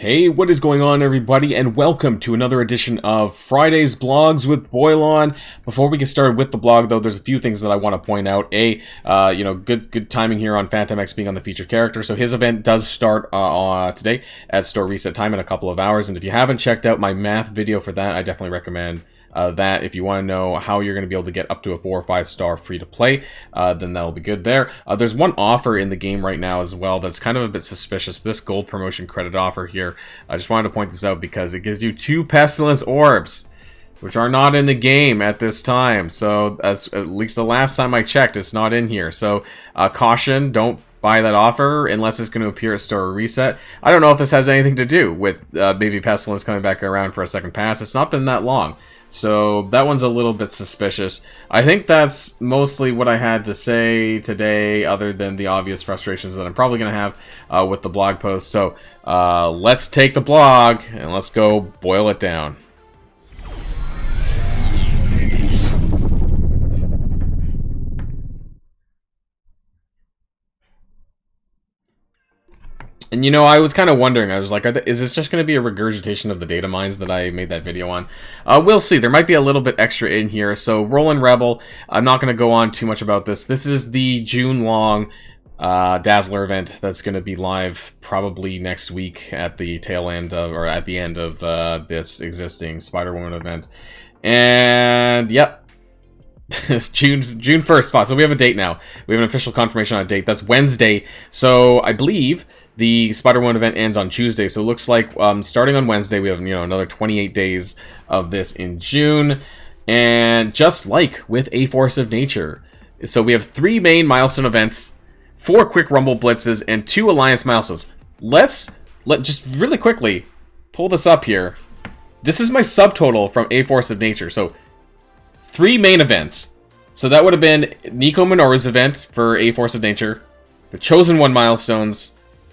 Hey, what is going on, everybody, and welcome to another edition of Friday's Blogs with Boilon. Before we get started with the blog, though, there's a few things that I want to point out. Good timing here on Phantom X being on the featured character. So his event does start today at store reset time in a couple of hours. And if you haven't checked out my math video for that, I definitely recommend that. If you want to know how you're going to be able to get up to a 4 or 5 star free to play, then that'll be good there. There's one offer in the game right now as well that's kind of a bit suspicious. This gold promotion credit offer here. I just wanted to point this out because it gives you 2 pestilence orbs, which are not in the game at this time. So as at least the last time I checked, it's not in here. So caution, don't buy that offer unless it's going to appear at store reset. I don't know if this has anything to do with maybe pestilence coming back around for a second pass. It's not been that long. So that one's a little bit suspicious. I think that's mostly what I had to say today, other than the obvious frustrations that I'm probably going to have with the blog post. So let's take the blog and let's go boil it down. And you know, I was kind of wondering, I was like, is this just going to be a regurgitation of the data mines that I made that video on? We'll see. There might be a little bit extra in here. So, Roland Rebel, I'm not going to go on too much about this. This is the June-long Dazzler event that's going to be live probably next week at the tail end of, or at the end of this existing Spider-Woman event. And, yep. It's June 1st spot. So we have a date now. We have an official confirmation on a date. That's Wednesday. So I believe the Spider-Woman event ends on Tuesday. So it looks like starting on Wednesday, we have another 28 days of this in June. And just like with A Force of Nature. So we have 3 main milestone events, 4 quick rumble blitzes, and 2 alliance milestones. Let's just really quickly pull this up here. This is my subtotal from A Force of Nature. So 3 main events. So that would have been Nico Minoru's event for A Force of Nature, the Chosen One milestones,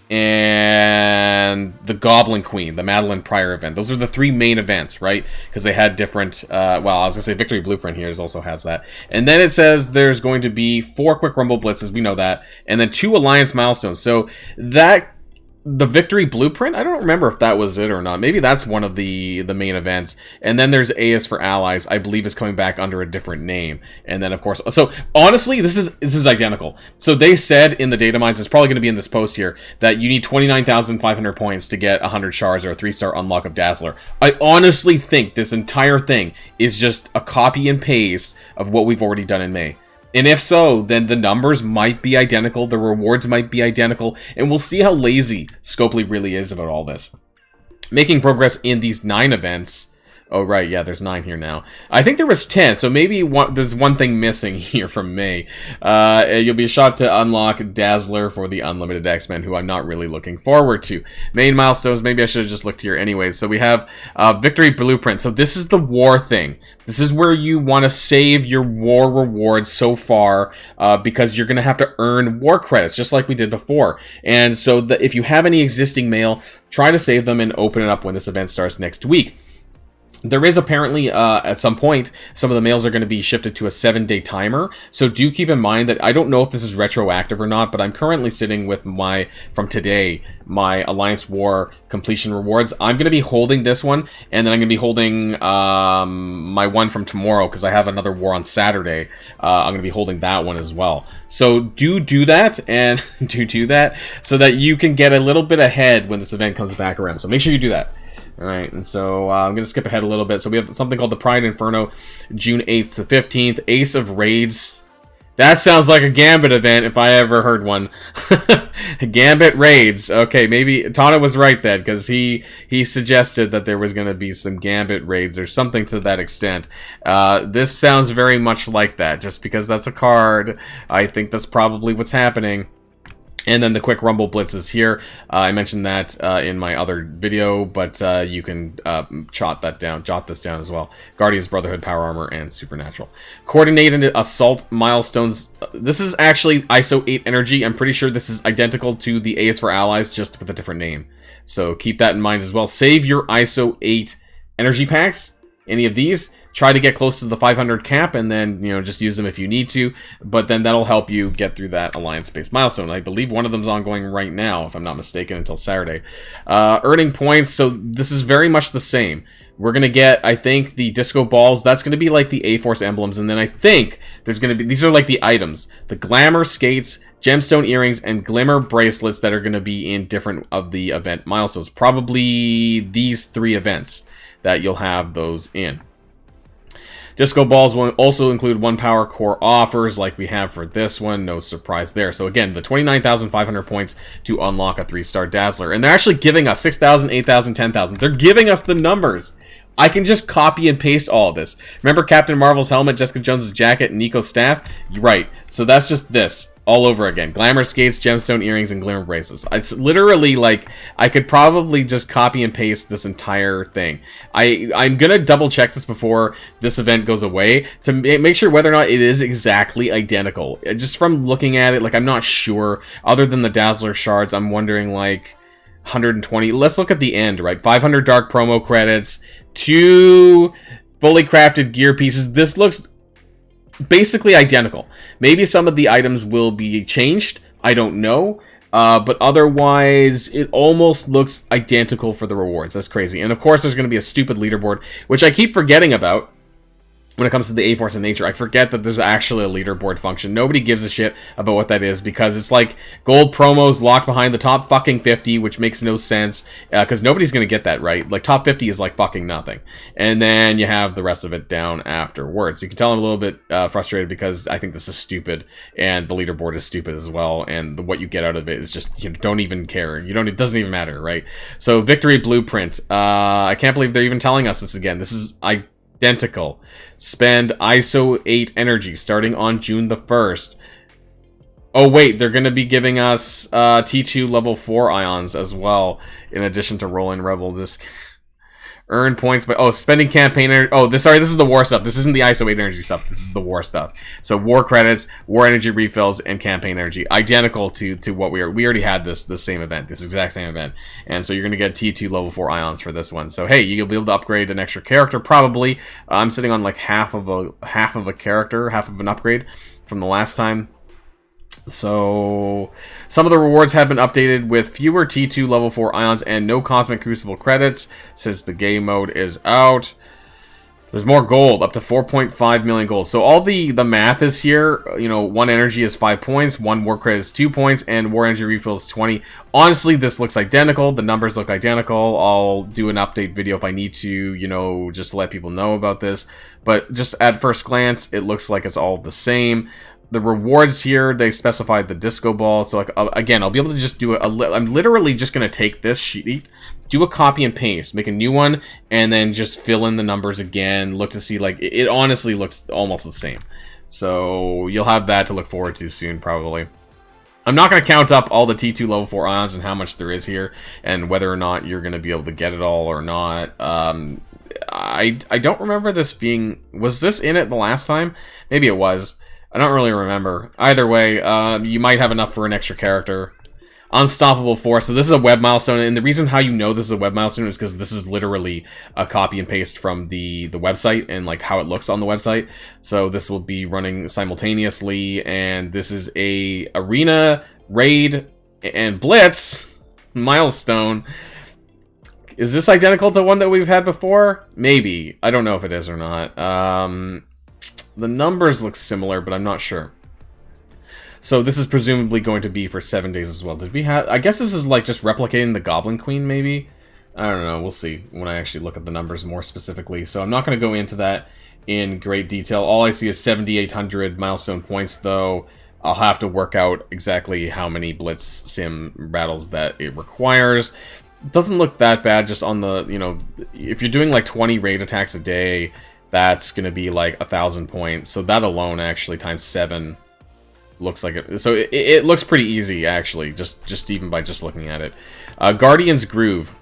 and the Goblin Queen, the Madeline Pryor event. Those are the 3 main events, right? Because they had different, well, I was going to say Victory Blueprint here also has that. And then it says there's going to be 4 quick rumble blitzes, we know that, and then 2 alliance milestones. So that, the Victory Blueprint, I don't remember if that was it or not. Maybe that's one of the main events. And then there's A is for Allies, I believe is coming back under a different name. And then of course, so honestly, this is identical. So they said in the data mines, it's probably going to be in this post here, that you need 29,500 points to get 100 shards or a 3-star unlock of Dazzler. I honestly think this entire thing is just a copy and paste of what we've already done in May. And if so, then the numbers might be identical, the rewards might be identical, and we'll see how lazy Scopely really is about all this. Making progress in these 9 events. Oh, right, yeah, there's 9 here now. I think there was 10, so maybe there's one thing missing here from May. You'll be shot to unlock Dazzler for the Unlimited X-Men, who I'm not really looking forward to. Main milestones, maybe I should have just looked here anyways. So we have Victory Blueprint. So this is the war thing. This is where you want to save your war rewards so far, because you're going to have to earn war credits, just like we did before. And so if you have any existing mail, try to save them and open it up when this event starts next week. There is apparently, at some point, some of the mails are going to be shifted to a 7-day timer. So do keep in mind that I don't know if this is retroactive or not, but I'm currently sitting with from today, my Alliance War completion rewards. I'm going to be holding this one, and then I'm going to be holding my one from tomorrow, because I have another war on Saturday. I'm going to be holding that one as well. So do that, and do that, so that you can get a little bit ahead when this event comes back around. So make sure you do that. Alright, and so I'm going to skip ahead a little bit. So we have something called the Pride Inferno, June 8th to 15th. Ace of Raids. That sounds like a Gambit event if I ever heard one. Gambit Raids. Okay, maybe Tana was right then, because he suggested that there was going to be some Gambit Raids or something to that extent. This sounds very much like that, just because that's a card. I think that's probably what's happening. And then the quick rumble blitzes here. I mentioned that in my other video, but you can jot this down as well. Guardians, Brotherhood, Power Armor, and Supernatural. Coordinated Assault milestones. This is actually ISO 8 energy. I'm pretty sure this is identical to the A is for Allies, just with a different name. So keep that in mind as well. Save your ISO 8 energy packs. Any of these. try to get close to the 500 cap, and then, you know, just use them if you need to. But then that'll help you get through that alliance-based milestone. I believe one of them's ongoing right now, if I'm not mistaken, until Saturday. Earning points, so this is very much the same. We're going to get, I think, the disco balls. That's going to be like the A-Force emblems. And then I think there's going to be, these are like the items. The glamour skates, gemstone earrings, and glimmer bracelets that are going to be in different of the event milestones. Probably these 3 events that you'll have those in. Disco balls will also include 1 power core offers like we have for this one. No surprise there. So again, the 29,500 points to unlock a 3-star Dazzler. And they're actually giving us 6,000, 8,000, 10,000. They're giving us the numbers. I can just copy and paste all of this. Remember Captain Marvel's helmet, Jessica Jones's jacket, and Nico's staff? Right. So that's just this. All over again. Glamour skates, gemstone earrings, and glimmer bracelets. It's literally like, I could probably just copy and paste this entire thing. I'm gonna double check this before this event goes away to make sure whether or not it is exactly identical. Just from looking at it, like, I'm not sure. Other than the Dazzler shards, I'm wondering, like, 120. Let's look at the end, right? 500 dark promo credits, 2 fully crafted gear pieces. This looks basically identical. Maybe some of the items will be changed. I don't know. But otherwise, it almost looks identical for the rewards. That's crazy. And of course, there's going to be a stupid leaderboard, which I keep forgetting about. When it comes to the A-Force in nature, I forget that there's actually a leaderboard function. Nobody gives a shit about what that is because it's like gold promos locked behind the top fucking 50, which makes no sense because nobody's going to get that, right? Like, top 50 is like fucking nothing. And then you have the rest of it down afterwards. You can tell I'm a little bit frustrated because I think this is stupid and the leaderboard is stupid as well. And what you get out of it is just, you don't even care. It doesn't even matter, right? So, Victory Blueprint. I can't believe they're even telling us this again. This is identical. Spend ISO 8 energy starting on June the 1st. Oh wait, they're going to be giving us T2 level 4 ions as well, in addition to Rolling Rebel. This earn points by spending campaign energy. This is the war stuff. This isn't the ISO 8 energy stuff. This is the war stuff. So war credits, war energy refills, and campaign energy, identical to what we already had this same event, this exact same event. And so you're going to get T2 level 4 ions for this one. So hey, you'll be able to upgrade an extra character probably. I'm sitting on like half of a character, half of an upgrade from the last time. So, some of the rewards have been updated with fewer T2 level 4 ions and no Cosmic Crucible credits since the game mode is out. There's more gold, up to 4.5 million gold. So all the math is here. 1 energy is 5 points, 1 war credit is 2 points, and war energy refill is 20. Honestly, this looks identical. The numbers look identical. I'll do an update video if I need to, just to let people know about this. But just at first glance, it looks like it's all the same. The rewards here, they specified the disco ball. So, again, I'll be able to just do I'm literally just going to take this sheet, do a copy and paste, make a new one, and then just fill in the numbers again. Look to see, like, it honestly looks almost the same. So, you'll have that to look forward to soon, probably. I'm not going to count up all the T2 level 4 ions and how much there is here, and whether or not you're going to be able to get it all or not. I don't remember this being... Was this in it the last time? Maybe it was. I don't really remember. Either way, you might have enough for an extra character. Unstoppable Force. So this is a web milestone, and the reason how you know this is a web milestone is because this is literally a copy and paste from the website and like how it looks on the website. So this will be running simultaneously, and this is a arena, raid, and blitz milestone. Is this identical to one that we've had before? Maybe. I don't know if it is or not. The numbers look similar, but I'm not sure. So this is presumably going to be for 7 days as well. Did we have... I guess this is like just replicating the Goblin Queen, maybe? I don't know. We'll see when I actually look at the numbers more specifically. So I'm not going to go into that in great detail. All I see is 7,800 milestone points, though. I'll have to work out exactly how many Blitz Sim battles that it requires. It doesn't look that bad just on the, if you're doing like 20 raid attacks a day... That's going to be like 1,000 points. So that alone, actually, times 7 looks like it. So it looks pretty easy, actually, just even by just looking at it. Guardian's Groove.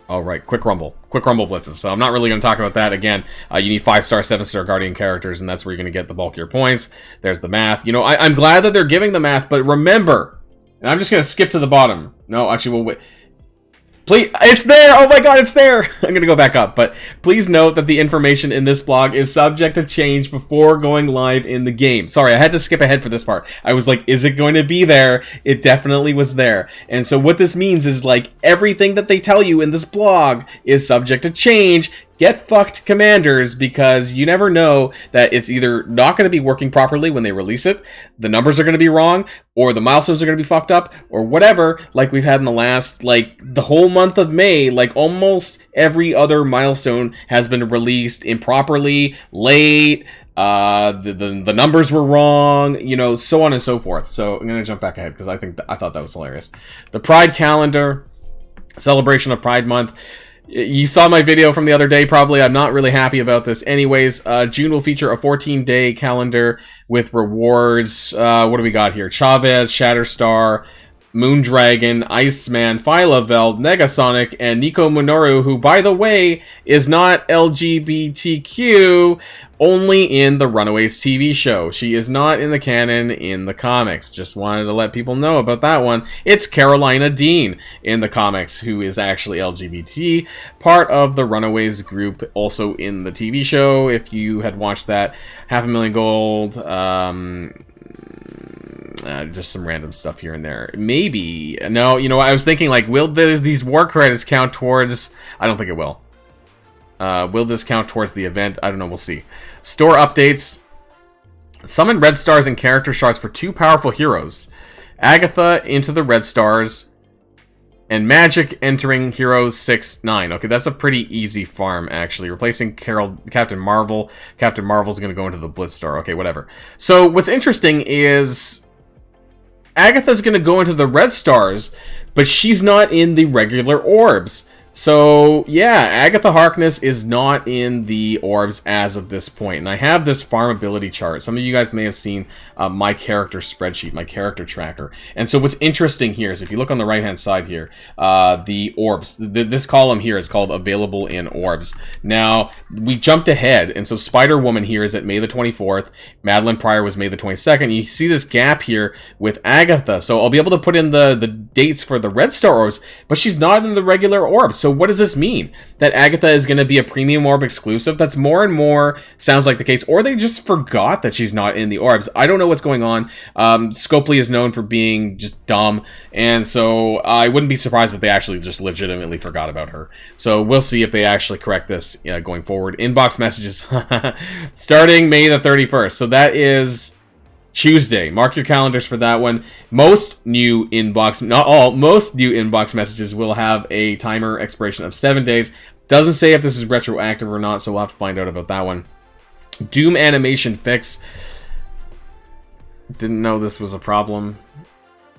All right, Quick Rumble. Quick Rumble blitzes. So I'm not really going to talk about that. Again, you need 5-star, 7-star Guardian characters, and that's where you're going to get the bulk of your points. There's the math. I'm glad that they're giving the math, but remember, and I'm just going to skip to the bottom. No, actually, we'll wait. Please, it's there! Oh my god, it's there! I'm gonna go back up, but please note that the information in this blog is subject to change before going live in the game. Sorry, I had to skip ahead for this part. I was like, is it going to be there? It definitely was there. And so what this means is, like, everything that they tell you in this blog is subject to change. Get fucked, commanders, because you never know that it's either not going to be working properly when they release it, the numbers are going to be wrong, or the milestones are going to be fucked up, or whatever, like we've had in the last, like, the whole month of May. Like, almost every other milestone has been released improperly, late, the numbers were wrong, you know, so on and so forth. So I'm going to jump back ahead, because I thought that was hilarious. The Pride calendar, celebration of Pride Month. You saw my video from the other day, probably. I'm not really happy about this. Anyways, June will feature a 14-day calendar with rewards. What do we got here? Chavez, Shatterstar, Moondragon, Iceman, Phylaveld, Negasonic, and Nico Minoru, who, by the way, is not LGBTQ, only in the Runaways TV show. She is not in the canon in the comics. Just wanted to let people know about that one. It's Carolina Dean in the comics, who is actually LGBT, part of the Runaways group, also in the TV show. If you had watched that, 500,000 gold, just some random stuff here and there. Maybe. No, you know, I was thinking, like, will these war credits count towards... I don't think it will. Will this count towards the event? I don't know. We'll see. Store updates. Summon red stars and character shards for 2 powerful heroes. Agatha into the red stars. And Magic entering Heroes 6-9. Okay, that's a pretty easy farm, actually. Replacing Captain Marvel. Captain Marvel's going to go into the Blitz Star. Okay, whatever. So, what's interesting is... Agatha's going to go into the red stars, but she's not in the regular orbs. So, yeah, Agatha Harkness is not in the orbs as of this point. And I have this farm ability chart. Some of you guys may have seen my character spreadsheet, my character tracker. And so what's interesting here is if you look on the right-hand side here, the orbs. This column here is called Available in Orbs. Now, we jumped ahead. And so Spider-Woman here is at May the 24th. Madeline Pryor was May the 22nd. You see this gap here with Agatha. So I'll be able to put in the dates for the Red Star orbs, but she's not in the regular orbs. So what does this mean? That Agatha is going to be a premium orb exclusive? That's more and more sounds like the case. Or they just forgot that she's not in the orbs. I don't know what's going on. Scopely is known for being just dumb. And so I wouldn't be surprised if they actually just legitimately forgot about her. So we'll see if they actually correct this going forward. Inbox messages starting May the 31st. So that is... Tuesday. Mark your calendars for that one. Most new inbox, not all, most new inbox messages will have a timer expiration of 7 days. Doesn't say if this is retroactive or not, so we'll have to find out about that one. Doom animation fix. Didn't know this was a problem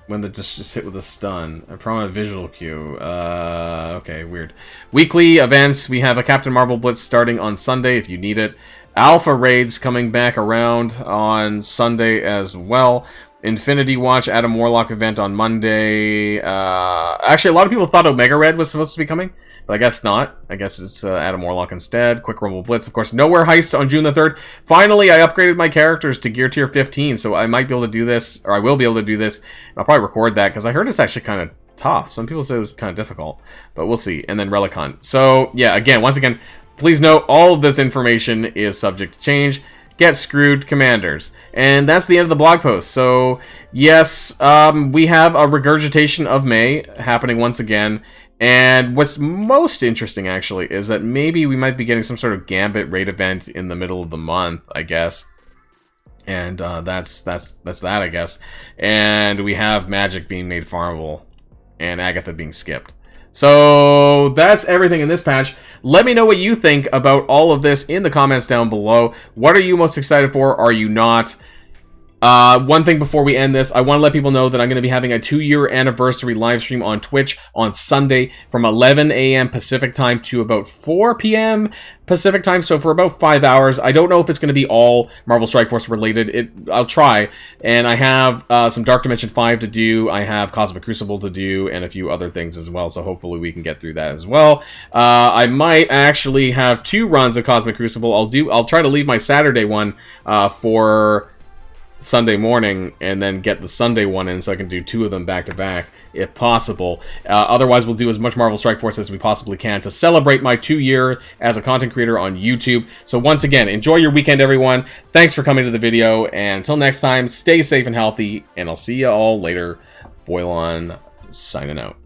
when the just hit with a stun. I promise a visual cue. Okay, weird. Weekly events. We have a Captain Marvel Blitz starting on Sunday if you need it. Alpha Raids coming back around on Sunday as well. Infinity Watch Adam Warlock event on Monday. Actually, a lot of people thought Omega Red was supposed to be coming, but I guess not. I guess it's Adam Warlock instead. Quick Rumble Blitz, of course. Nowhere Heist on June the 3rd. Finally, I upgraded my characters to Gear Tier 15, so I might be able to do this, or I will be able to do this. And I'll probably record that, because I heard it's actually kind of tough. Some people say it was kind of difficult, but we'll see. And then Relicon. So, yeah, once again, please note, all of this information is subject to change. Get screwed, commanders. And that's the end of the blog post. So, yes, we have a regurgitation of May happening once again. And what's most interesting, actually, is that maybe we might be getting some sort of Gambit raid event in the middle of the month, I guess. And that's that, I guess. And we have Magic being made farmable and Agatha being skipped. So that's everything in this patch. Let me know what you think about all of this in the comments down below. What are you most excited for? Are you not? One thing before we end this, I want to let people know that I'm going to be having a 2-year anniversary live stream on Twitch on Sunday from 11 a.m. Pacific time to about 4 p.m. Pacific time, so for about 5 hours. I don't know if it's going to be all Marvel Strike Force related. I'll try. And I have some Dark Dimension 5 to do. I have Cosmic Crucible to do, and a few other things as well, so hopefully we can get through that as well. I might actually have 2 runs of Cosmic Crucible. I'll try to leave my Saturday one for Sunday morning and then get the Sunday one in so I can do 2 of them back to back if possible. Otherwise, we'll do as much Marvel Strike Force as we possibly can to celebrate my 2-year as a content creator on YouTube. So once again, enjoy your weekend, everyone. Thanks for coming to the video, and until next time, stay safe and healthy, and I'll see you all later. Boilon signing out.